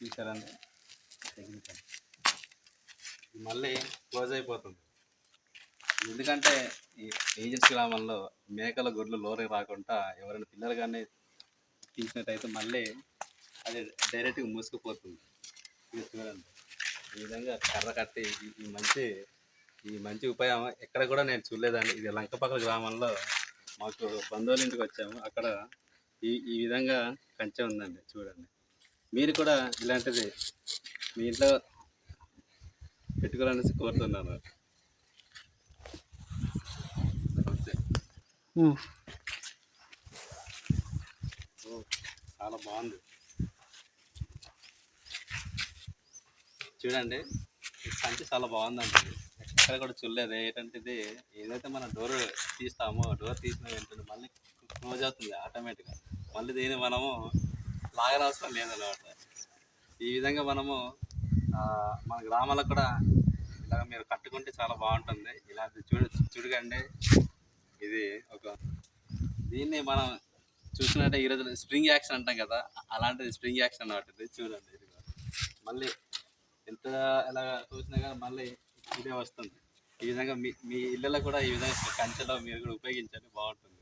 చూసారండి, మళ్ళీ క్లోజ్ అయిపోతుంది. ఎందుకంటే ఈ ఏజెన్స్ గ్రామంలో మేకల గుడ్లు లోనికి రాకుండా ఎవరైనా పిల్లలు కానీ తీసినట్టయితే మళ్ళీ అది డైరెక్ట్గా మూసుకుపోతుంది. ఇది చూడండి, ఈ విధంగా కర్ర కట్టి ఈ మంచి ఉపాయం ఎక్కడ కూడా నేను చూడలేదండి. ఇది లంకపక్కల గ్రామంలో మాకు బంధువుల ఇంటికి వచ్చాము, అక్కడ ఈ విధంగా కంచె ఉందండి. చూడండి, మీరు కూడా ఇలాంటిది మీ ఇంట్లో పెట్టుకోవాలనేసి కోరుతున్నాను. చాలా బాగుంది చూడండి, ఈ సంచి చాలా బాగుందండి. ఎక్కడ కూడా చూడలేదు. ఏంటంటే ఇది ఏదైతే మనం డోర్ తీస్తామో డోర్ తీసిన వెంటనే మళ్ళీ క్లోజ్ అవుతుంది ఆటోమేటిక్గా. మళ్ళీ దీన్ని మనము లాగనవసరం లేదన్నమాట. ఈ విధంగా మనము మన గ్రామాలకు కూడా ఇలాగ మీరు కట్టుకుంటే చాలా బాగుంటుంది. ఇలాంటి చూడకండి, ఇది దీన్ని మనం చూసినట్టే ఈరోజు స్ప్రింగ్ యాక్షన్ అంటాం కదా, అలాంటిది స్ప్రింగ్ యాక్షన్ అన్నమాట. ఇది చూడండి, ఇది మళ్ళీ ఎంత ఎలా చూసినా కానీ మళ్ళీ ఇదే వస్తుంది. ఈ విధంగా మీ ఇళ్ళలో కూడా ఈ విధంగా కంచెలో మీరు కూడా ఉపయోగించండి, బాగుంటుంది.